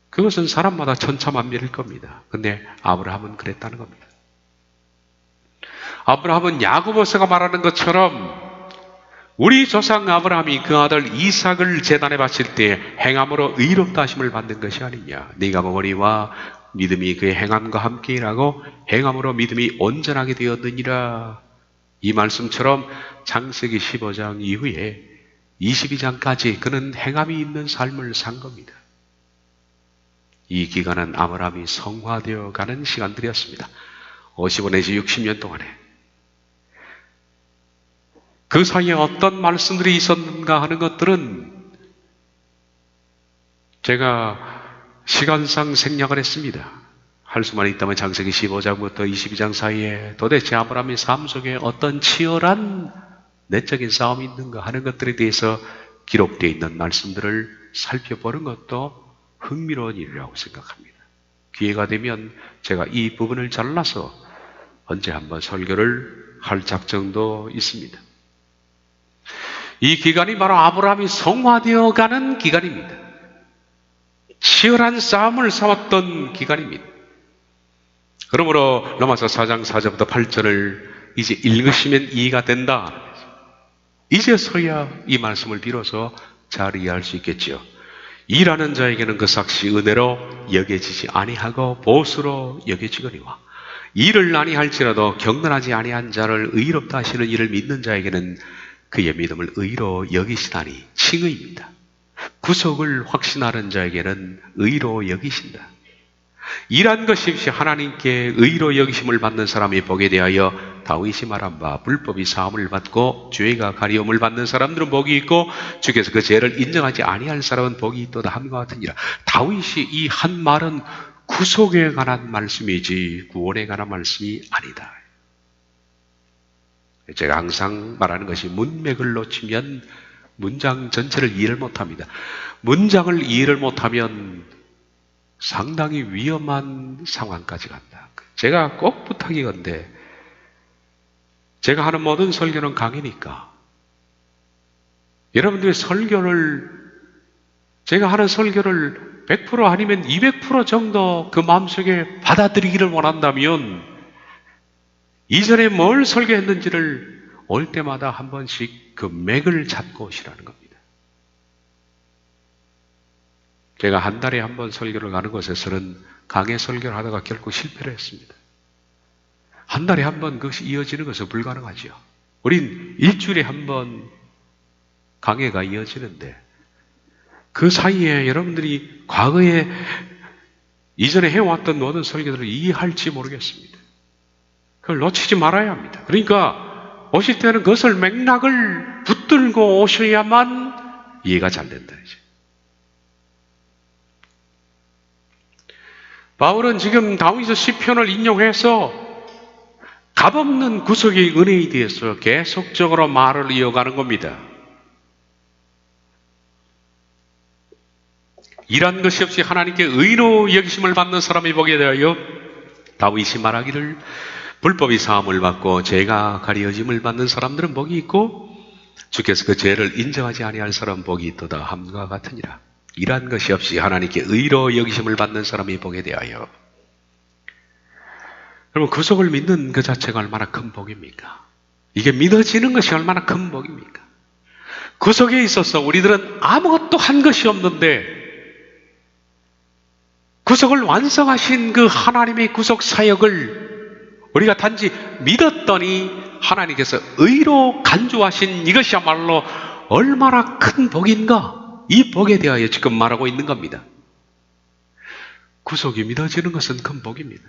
그것은 사람마다 천차만별일 겁니다. 근데 아브라함은 그랬다는 겁니다. 아브라함은 야고보서가 말하는 것처럼 우리 조상 아브라함이 그 아들 이삭을 제단에 바칠 때 행함으로 의롭다 하심을 받는 것이 아니냐. 네가 머리와 믿음이 그의 행함과 함께 일하고 행함으로 믿음이 온전하게 되었느니라. 이 말씀처럼 창세기 15장 이후에 22장까지 그는 행함이 있는 삶을 산 겁니다. 이 기간은 아브라함이 성화되어 가는 시간들이었습니다. 55 내지 60년 동안에. 그 사이에 어떤 말씀들이 있었는가 하는 것들은 제가 시간상 생략을 했습니다. 할 수만 있다면 창세기 15장부터 22장 사이에 도대체 아브라함의 삶 속에 어떤 치열한 내적인 싸움이 있는가 하는 것들에 대해서 기록되어 있는 말씀들을 살펴보는 것도 흥미로운 일이라고 생각합니다. 기회가 되면 제가 이 부분을 잘라서 언제 한번 설교를 할 작정도 있습니다. 이 기간이 바로 아브라함이 성화되어 가는 기간입니다. 치열한 싸움을 싸웠던 기간입니다. 그러므로 로마서 4장 4절부터 8절을 이제 읽으시면 이해가 된다. 이제서야 이 말씀을 빌어서 잘 이해할 수 있겠지요. 일하는 자에게는 그 삭시 은혜로 여겨지지 아니하고 보수로 여겨지거니와 일을 아니할지라도 경건하지 아니한 자를 의롭다 하시는 이를 믿는 자에게는 그의 믿음을 의로 여기시다니 칭의입니다. 구속을 확신하는 자에게는 의로 여기신다. 일한 것이 없이 하나님께 의로 여기심을 받는 사람이 복에 대하여 다윗이 말한 바 불법이 사함을 받고 죄가 가리움을 받는 사람들은 복이 있고 주께서 그 죄를 인정하지 아니할 사람은 복이 있도다 함과 같으니라. 다윗이 이 한 말은 구속에 관한 말씀이지 구원에 관한 말씀이 아니다. 제가 항상 말하는 것이 문맥을 놓치면 문장 전체를 이해를 못합니다. 문장을 이해를 못하면 상당히 위험한 상황까지 간다. 제가 꼭 부탁이건데 제가 하는 모든 설교는 강의니까 여러분들의 설교를 제가 하는 설교를 100% 아니면 200% 정도 그 마음속에 받아들이기를 원한다면 이전에 뭘 설교했는지를 올 때마다 한 번씩 그 맥을 잡고 오시라는 겁니다. 제가 한 달에 한 번 설교를 가는 곳에서는 강해 설교를 하다가 결국 실패를 했습니다. 한 달에 한 번 그것이 이어지는 것은 불가능하죠. 우린 일주일에 한 번 강해가 이어지는데 그 사이에 여러분들이 과거에 이전에 해왔던 모든 설교들을 이해할지 모르겠습니다. 그걸 놓치지 말아야 합니다. 그러니까 오실 때는 그것을 맥락을 붙들고 오셔야만 이해가 잘 된다. 이제. 바울은 지금 다윗의 시편을 인용해서 값없는 구속의 은혜에 대해서 계속적으로 말을 이어가는 겁니다. 일한 것이 없이 하나님께 의로 여기심을 받는 사람이 복에 대하여 다윗이 말하기를 불법이 사함을 받고 죄가 가리어짐을 받는 사람들은 복이 있고 주께서 그 죄를 인정하지 아니할 사람 복이 있도다 함과 같으니라. 이러한 것이 없이 하나님께 의로 여기심을 받는 사람이 복에 대하여. 여러분, 구속을 믿는 그 자체가 얼마나 큰 복입니까? 이게 믿어지는 것이 얼마나 큰 복입니까? 구속에 있어서 우리들은 아무것도 한 것이 없는데 구속을 완성하신 그 하나님의 구속 사역을 우리가 단지 믿었더니 하나님께서 의로 간주하신 이것이야말로 얼마나 큰 복인가? 이 복에 대하여 지금 말하고 있는 겁니다. 구속이 믿어지는 것은 큰 복입니다.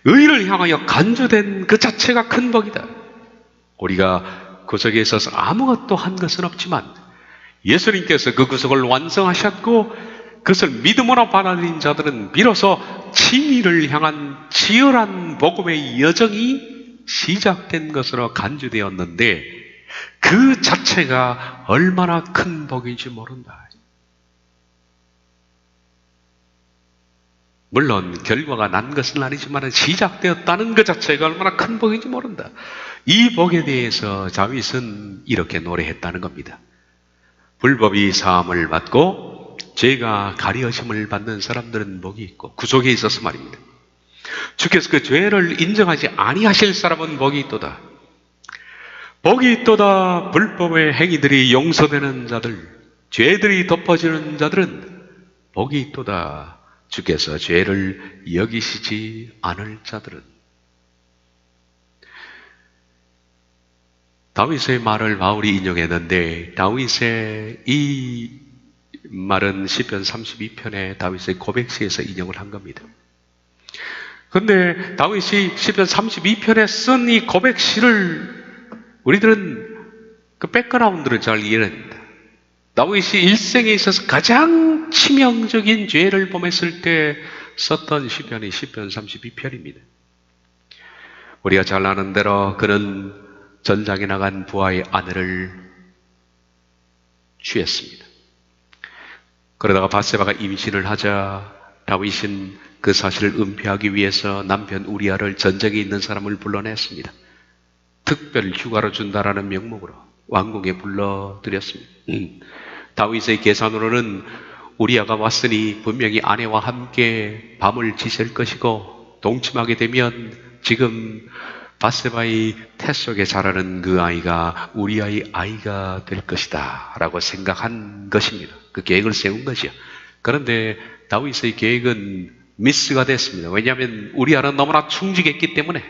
의를 향하여 간주된 그 자체가 큰 복이다. 우리가 구속에 있어서 아무것도 한 것은 없지만 예수님께서 그 구속을 완성하셨고 그것을 믿음으로 받아들인 자들은 비로소 진리를 향한 치열한 복음의 여정이 시작된 것으로 간주되었는데 그 자체가 얼마나 큰 복인지 모른다. 물론 결과가 난 것은 아니지만 시작되었다는 것 자체가 얼마나 큰 복인지 모른다. 이 복에 대해서 다윗은 이렇게 노래했다는 겁니다. 불법이 사함을 받고 죄가 가리어심을 받는 사람들은 복이 있고 구속에 있어서 말입니다. 주께서 그 죄를 인정하지 아니하실 사람은 복이 있도다. 복이 있도다. 불법의 행위들이 용서되는 자들, 죄들이 덮어지는 자들은 복이 있도다. 주께서 죄를 여기시지 않을 자들은. 다윗의 말을 바울이 인용했는데 다윗의 이 말은 시편 32편의 다윗의 고백시에서 인용을 한 겁니다. 그런데 다윗이 시편 32편에 쓴 이 고백시를 우리들은 그 백그라운드를 잘 이해를 합니다. 다윗이 일생에 있어서 가장 치명적인 죄를 범했을 때 썼던 시편이 시편 32편입니다. 우리가 잘 아는 대로 그는 전장에 나간 부하의 아내를 취했습니다. 그러다가 바세바가 임신을 하자 다윗은 그 사실을 은폐하기 위해서 남편 우리아를 전쟁에 있는 사람을 불러냈습니다. 특별 휴가로 준다라는 명목으로 왕궁에 불러들였습니다. 다윗의 계산으로는 우리아가 왔으니 분명히 아내와 함께 밤을 지샐 것이고 동침하게 되면 지금 바세바의 태 속에 자라는 그 아이가 우리아의 아이가 될 것이다 라고 생각한 것입니다. 그 계획을 세운 것이요. 그런데 다윗의 계획은 미스가 됐습니다. 왜냐하면 우리아는 너무나 충직했기 때문에.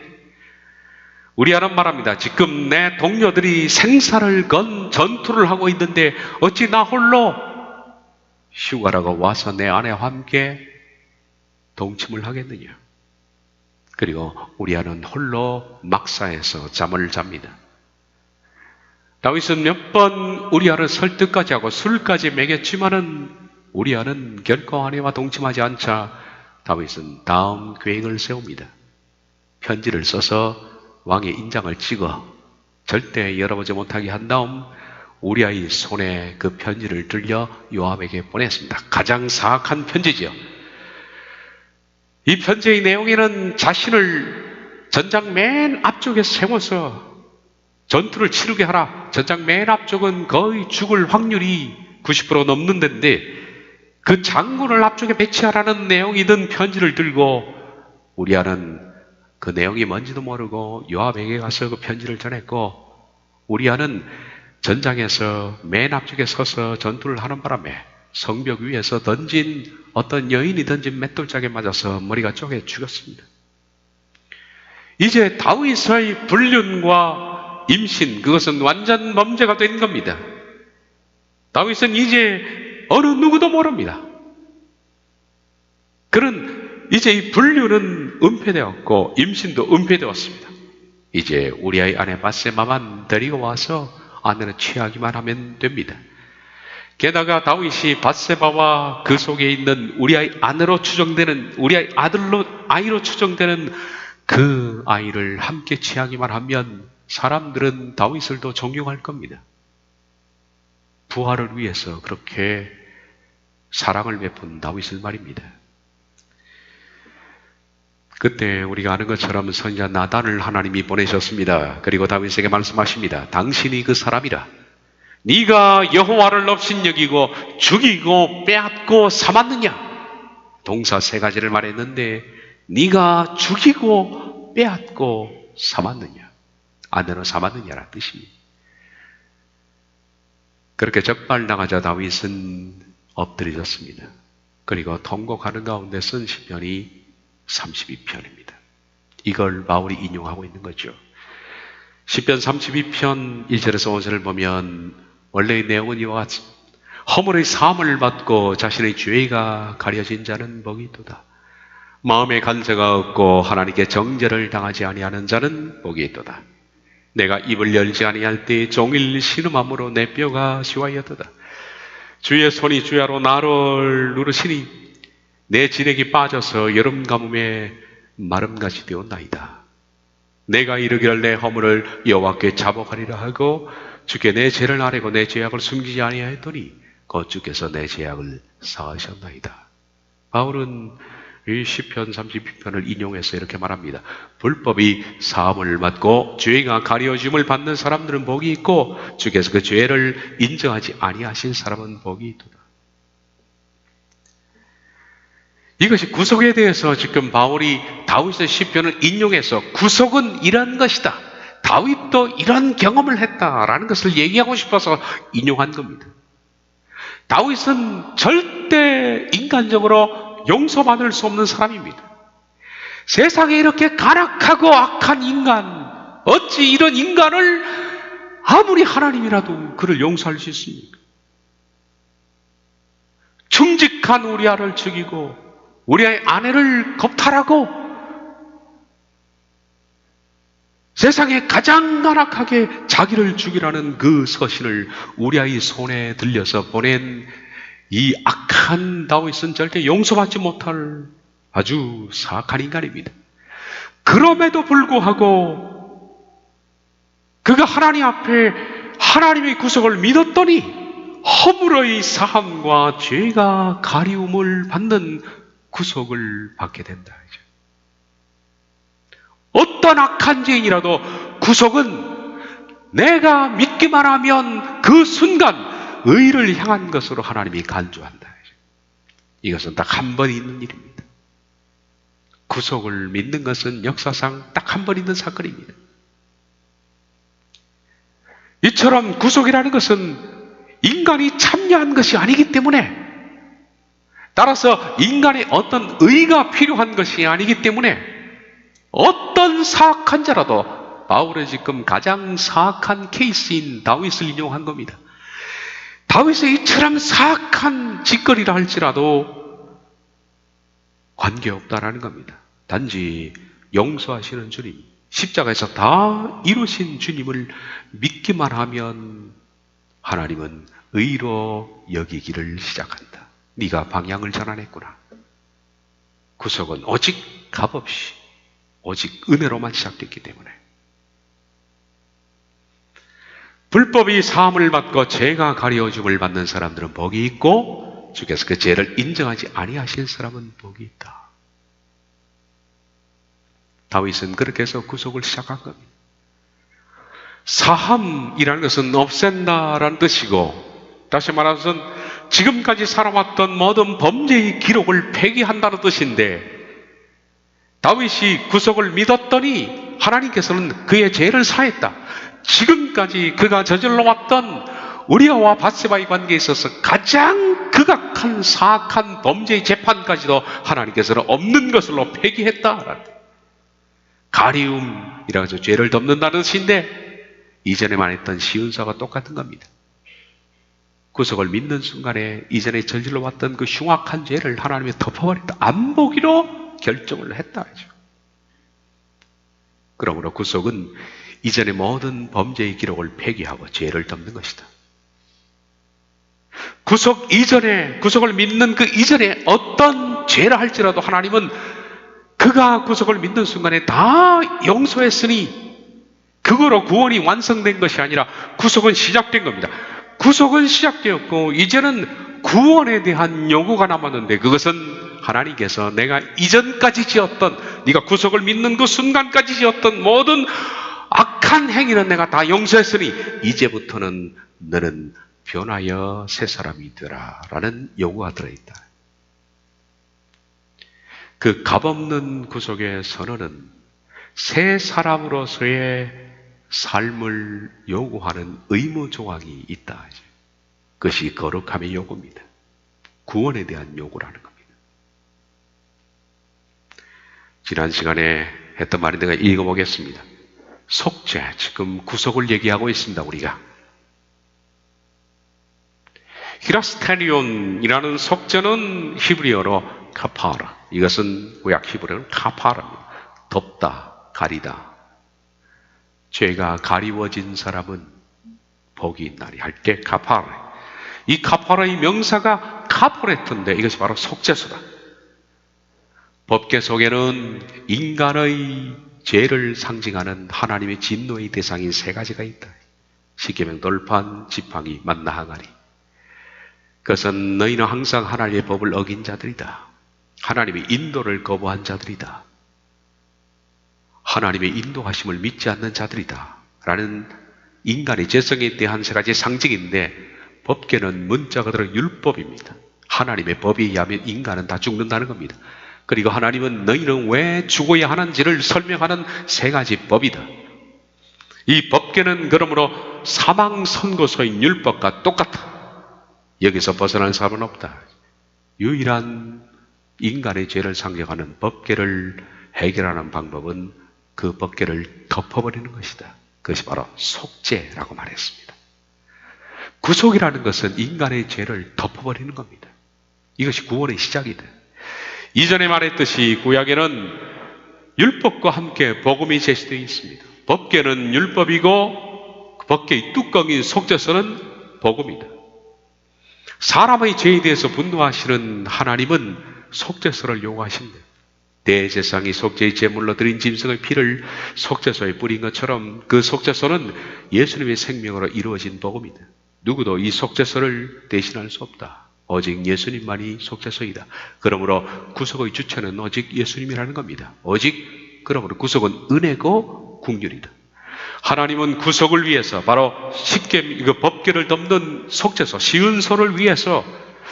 우리아는 말합니다. 지금 내 동료들이 생사를 건 전투를 하고 있는데 어찌 나 홀로 휴가라고 와서 내 아내와 함께 동침을 하겠느냐. 그리고 우리아는 홀로 막사에서 잠을 잡니다. 다윗은 몇 번 우리아를 설득까지 하고 술까지 먹였지만은 우리아는 결코 아내와 동침하지 않자 다윗은 다음 계획을 세웁니다. 편지를 써서 왕의 인장을 찍어 절대 열어보지 못하게 한 다음 우리아의 손에 그 편지를 들려 요압에게 보냈습니다. 가장 사악한 편지지요. 이 편지의 내용에는 자신을 전장 맨 앞쪽에 세워서 전투를 치르게 하라. 전장 맨 앞쪽은 거의 죽을 확률이 90% 넘는 데인데 그 장군을 앞쪽에 배치하라는 내용이 든 편지를 들고 우리아는 그 내용이 뭔지도 모르고 요압에게 가서 그 편지를 전했고 우리아는 전장에서 맨 앞쪽에 서서 전투를 하는 바람에 성벽 위에서 던진 어떤 여인이 던진 맷돌짝에 맞아서 머리가 쪼개 죽었습니다. 이제 다윗의 불륜과 임신, 그것은 완전 범죄가 된 겁니다. 다윗은 이제 어느 누구도 모릅니다. 그는 이제 이 불륜은 은폐되었고 임신도 은폐되었습니다. 이제 우리아의 아내 바세바만 데리고 와서 아내는 취하기만 하면 됩니다. 게다가 다윗이 바세바와 그 속에 있는 우리아의 아내로 추정되는 우리아의 아이로 추정되는 그 아이를 함께 취하기만 하면 사람들은 다윗을 더 존경할 겁니다. 부하를 위해서 그렇게 사랑을 베푼 다윗을 말입니다. 그때 우리가 아는 것처럼 선지자 나단을 하나님이 보내셨습니다. 그리고 다윗에게 말씀하십니다. 당신이 그 사람이라. 네가 여호와를 업신여기고 죽이고 빼앗고 삼았느냐? 동사 세 가지를 말했는데 네가 죽이고 빼앗고 삼았느냐? 아내로 삼았느냐라는 뜻입니다. 그렇게 적발당하자 다윗은 엎드려졌습니다. 그리고 통곡하는 가운데 쓴 시편이 32편입니다. 이걸 바울이 인용하고 있는 거죠. 시편 32편 1절에서 5절을 보면 원래의 내용은 이와 같습니다. 허물의 사함을 받고 자신의 죄가 가려진 자는 복이 있도다. 마음에 간세가 없고 하나님께 정죄를 당하지 아니하는 자는 복이 있도다. 내가 입을 열지 아니할 때 종일 신음함으로 내 뼈가 시와이었도다. 주의 손이 주야로 나를 누르시니 내 진액이 빠져서 여름 가뭄에 마름같이 되었나이다. 내가 이르기를 내 허물을 여호와께 자복하리라 하고 주께 내 죄를 아뢰고 내 죄악을 숨기지 아니하였더니 곧 주께서 내 죄악을 사하셨나이다. 바울은 이 시편 32편을 인용해서 이렇게 말합니다. 불법이 사함을 받고 죄가 가려짐을 받는 사람들은 복이 있고 주께서 그 죄를 인정하지 아니하신 사람은 복이 있도다. 이것이 구속에 대해서 지금 바울이 다윗의 시편을 인용해서 구속은 이런 것이다. 다윗도 이런 경험을 했다라는 것을 얘기하고 싶어서 인용한 겁니다. 다윗은 절대 인간적으로 용서받을 수 없는 사람입니다. 세상에 이렇게 가락하고 악한 인간, 어찌 이런 인간을 아무리 하나님이라도 그를 용서할 수 있습니까? 충직한 우리아를 죽이고 우리의 아내를 겁탈하고 세상에 가장 가락하게 자기를 죽이라는 그 서신을 우리아의 손에 들려서 보낸 이 악한 다윗은 절대 용서받지 못할 아주 사악한 인간입니다. 그럼에도 불구하고 그가 하나님 앞에 하나님의 구속을 믿었더니 허물의 사함과 죄가 가리움을 받는 구속을 받게 된다. 어떤 악한 죄인이라도 구속은 내가 믿기만 하면 그 순간 의를 향한 것으로 하나님이 간주한다. 이것은 딱 한 번 있는 일입니다. 구속을 믿는 것은 역사상 딱 한 번 있는 사건입니다. 이처럼 구속이라는 것은 인간이 참여한 것이 아니기 때문에, 따라서 인간의 어떤 의가 필요한 것이 아니기 때문에 어떤 사악한 자라도, 바울의 지금 가장 사악한 케이스인 다윗을 인용한 겁니다. 다윗의 이처럼 사악한 짓거리라 할지라도 관계없다라는 겁니다. 단지 용서하시는 주님, 십자가에서 다 이루신 주님을 믿기만 하면 하나님은 의로 여기기를 시작한다. 네가 방향을 전환했구나. 구속은 오직 값없이, 오직 은혜로만 시작됐기 때문에. 불법이 사함을 받고 죄가 가려짐을 받는 사람들은 복이 있고 주께서 그 죄를 인정하지 아니하실 사람은 복이 있다. 다윗은 그렇게 해서 구속을 시작한 겁니다. 사함이라는 것은 없앤다라는 뜻이고, 다시 말해서 지금까지 살아왔던 모든 범죄의 기록을 폐기한다는 뜻인데, 다윗이 구속을 믿었더니 하나님께서는 그의 죄를 사했다. 지금까지 그가 저질러 왔던 우리아와 밧세바의 관계에 있어서 가장 극악한 사악한 범죄의 재판까지도 하나님께서는 없는 것으로 폐기했다. 가리움이라고 해서 죄를 덮는다는 뜻인데, 이전에 말했던 시은사가 똑같은 겁니다. 구속을 믿는 순간에 이전에 저질러 왔던 그 흉악한 죄를 하나님이 덮어버렸다, 안 보기로 결정을 했다. 그러므로 구속은 이전의 모든 범죄의 기록을 폐기하고 죄를 덮는 것이다. 구속 이전에, 구속을 믿는 그 이전에 어떤 죄를 할지라도 하나님은 그가 구속을 믿는 순간에 다 용서했으니 그거로 구원이 완성된 것이 아니라 구속은 시작된 겁니다. 구속은 시작되었고 이제는 구원에 대한 요구가 남았는데, 그것은 하나님께서 내가 이전까지 지었던 네가 구속을 믿는 그 순간까지 지었던 모든 악한 행위는 내가 다 용서했으니 이제부터는 너는 변하여 새 사람이 되라 라는 요구가 들어있다. 그 값없는 구속의 선언은 새 사람으로서의 삶을 요구하는 의무 조항이 있다. 그것이 거룩함의 요구입니다. 구원에 대한 요구라는 겁니다. 지난 시간에 했던 말인데 읽어보겠습니다. 속죄, 지금 구속을 얘기하고 있습니다. 우리가 히라스테리온이라는 속죄는 히브리어로 카파라, 이것은 구약 히브리어는 카파라입니다. 덮다, 가리다. 죄가 가리워진 사람은 복이 있나니 할 때 카파라. 이 카파라의 명사가 카포레트인데 이것이 바로 속죄소다. 법계 속에는 인간의 죄를 상징하는 하나님의 진노의 대상인 세 가지가 있다. 십계명 돌판, 지팡이, 만나 항아리. 그것은 너희는 항상 하나님의 법을 어긴 자들이다. 하나님의 인도를 거부한 자들이다. 하나님의 인도하심을 믿지 않는 자들이다. 라는 인간의 죄성에 대한 세 가지 상징인데 법계는 문자 그대로 율법입니다. 하나님의 법에 의하면 인간은 다 죽는다는 겁니다. 그리고 하나님은 너희는 왜 죽어야 하는지를 설명하는 세 가지 법이다. 이 법계는 그러므로 사망 선고소인 율법과 똑같다. 여기서 벗어난 사람은 없다. 유일한 인간의 죄를 상정하는 법계를 해결하는 방법은 그 법계를 덮어버리는 것이다. 그것이 바로 속죄라고 말했습니다. 구속이라는 것은 인간의 죄를 덮어버리는 겁니다. 이것이 구원의 시작이다. 이전에 말했듯이 구약에는 율법과 함께 복음이 제시되어 있습니다. 법계는 율법이고 법계의 뚜껑인 속죄서는 복음이다. 사람의 죄에 대해서 분노하시는 하나님은 속죄서를 요구하십니다. 대제사장이 속죄의 제물로 드린 짐승의 피를 속죄소에 뿌린 것처럼 그 속죄소는 예수님의 생명으로 이루어진 복음이다. 누구도 이 속죄소를 대신할 수 없다. 오직 예수님만이 속죄소이다. 그러므로 구속의 주체는 오직 예수님이라는 겁니다. 오직 그러므로 구속은 은혜고 긍휼이다. 하나님은 구속을 위해서 바로 쉽게 법궤를 덮는 속죄소, 시은소를 위해서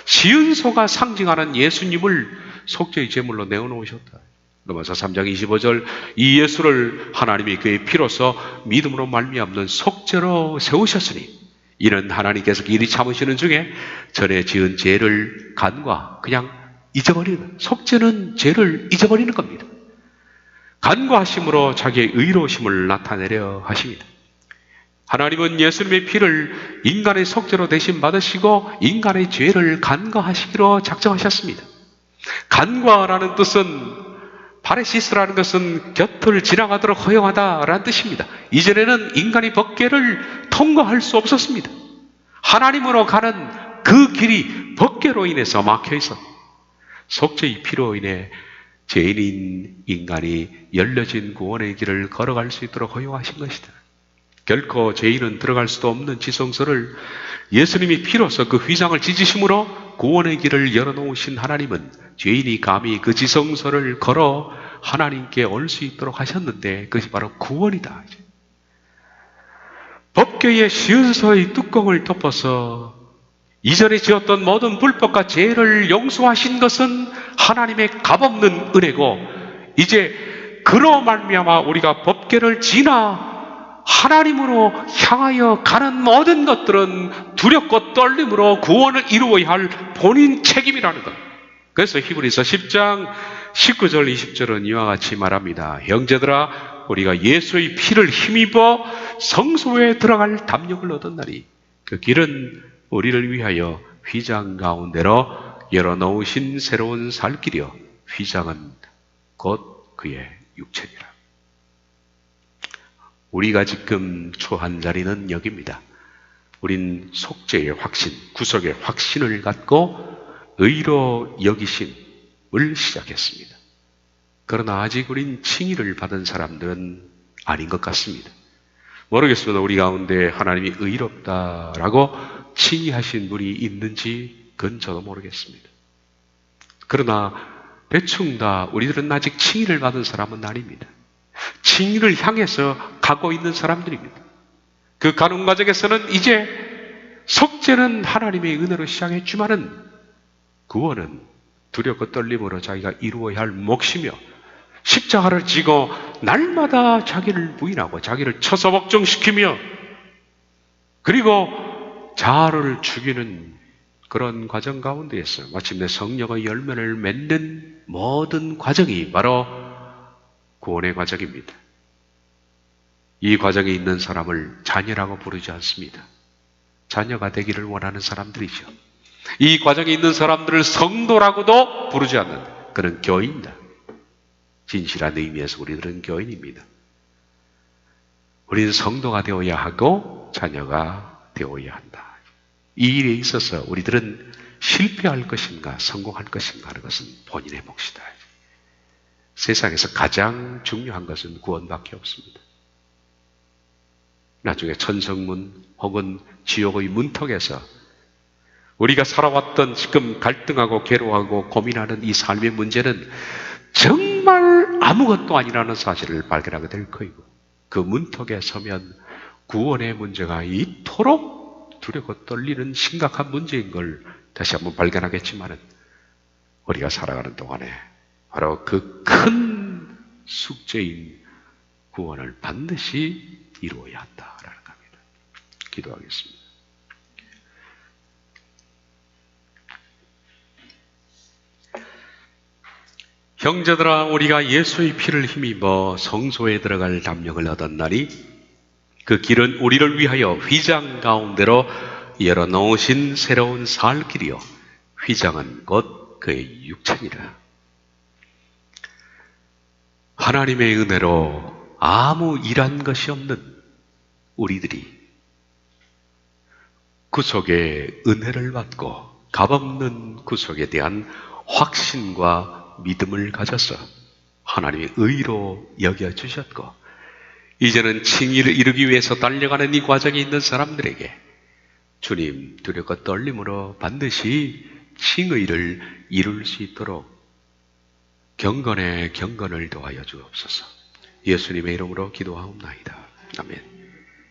시은소가 상징하는 예수님을 속죄의 제물로 내어놓으셨다. 로마서 3장 25절 이 예수를 하나님이 그의 피로서 믿음으로 말미암는 속죄로 세우셨으니 이는 하나님께서 길이 참으시는 중에 전에 지은 죄를 간과 그냥 잊어버리는, 속죄는 죄를 잊어버리는 겁니다. 간과하심으로 자기의 의로우심을 나타내려 하십니다. 하나님은 예수님의 피를 인간의 속죄로 대신 받으시고 인간의 죄를 간과하시기로 작정하셨습니다. 간과라는 뜻은 파레시스라는 것은 곁을 지나가도록 허용하다라는 뜻입니다. 이전에는 인간이 법궤를 통과할 수 없었습니다. 하나님으로 가는 그 길이 법궤로 인해서 막혀 있었습니다. 속죄의 피로 인해 죄인인 인간이 열려진 구원의 길을 걸어갈 수 있도록 허용하신 것이다. 결코 죄인은 들어갈 수도 없는 지성소를 예수님이 피로서 그 휘장을 찢으심으로 구원의 길을 열어놓으신 하나님은 죄인이 감히 그 지성소를 걸어 하나님께 올 수 있도록 하셨는데 그것이 바로 구원이다. 법궤의 시은소의 뚜껑을 덮어서 이전에 지었던 모든 불법과 죄를 용서하신 것은 하나님의 값없는 은혜고 이제 그로 말미암아 우리가 법궤를 지나 하나님으로 향하여 가는 모든 것들은 두렵고 떨림으로 구원을 이루어야 할 본인 책임이라는 것. 그래서 히브리서 10장 19절 20절은 이와 같이 말합니다. 형제들아 우리가 예수의 피를 힘입어 성소에 들어갈 담력을 얻었나니 그 길은 우리를 위하여 휘장 가운데로 열어놓으신 새로운 살 길이요 휘장은 곧 그의 육체니라. 우리가 지금 처한 자리는 여기입니다. 우린 속죄의 확신, 구속의 확신을 갖고 의로 여기심을 시작했습니다. 그러나 아직 우린 칭의를 받은 사람들은 아닌 것 같습니다. 모르겠습니다. 우리 가운데 하나님이 의롭다라고 칭의하신 분이 있는지 그건 저도 모르겠습니다. 그러나 대충 다 우리들은 아직 칭의를 받은 사람은 아닙니다. 칭의를 향해서 가고 있는 사람들입니다. 그 가는 과정에서는 이제 속죄는 하나님의 은혜로 시작했지만은 구원은 두렵고 떨림으로 자기가 이루어야 할 몫이며 십자가를 지고 날마다 자기를 부인하고 자기를 처소복종시키며 그리고 자아를 죽이는 그런 과정 가운데에서 마침내 성령의 열매를 맺는 모든 과정이 바로 구원의 과정입니다. 이 과정에 있는 사람을 자녀라고 부르지 않습니다. 자녀가 되기를 원하는 사람들이죠. 이 과정에 있는 사람들을 성도라고도 부르지 않는 그런 교인이다. 진실한 의미에서 우리들은 교인입니다. 우리는 성도가 되어야 하고 자녀가 되어야 한다. 이 일에 있어서 우리들은 실패할 것인가 성공할 것인가 하는 것은 본인의 몫이다. 세상에서 가장 중요한 것은 구원밖에 없습니다. 나중에 천성문 혹은 지옥의 문턱에서 우리가 살아왔던 지금 갈등하고 괴로워하고 고민하는 이 삶의 문제는 정말 아무것도 아니라는 사실을 발견하게 될 거이고 그 문턱에 서면 구원의 문제가 이토록 두렵고 떨리는 심각한 문제인 걸 다시 한번 발견하겠지만은 우리가 살아가는 동안에 바로 그 큰 숙제인 구원을 반드시 이루어야 한다라는 겁니다. 기도하겠습니다. 형제들아, 우리가 예수의 피를 힘입어 성소에 들어갈 담력을 얻은 날이 그 길은 우리를 위하여 휘장 가운데로 열어놓으신 새로운 살 길이요 휘장은 곧 그의 육체니라. 하나님의 은혜로 아무 일한 것이 없는 우리들이 구속의 은혜를 받고 값없는 구속에 대한 확신과 믿음을 가져서 하나님의 의로 여겨주셨고 이제는 칭의를 이루기 위해서 달려가는 이 과정에 있는 사람들에게 주님 두렵고 떨림으로 반드시 칭의를 이룰 수 있도록 경건에 경건을 더하여 주옵소서. 예수님의 이름으로 기도하옵나이다. 아멘.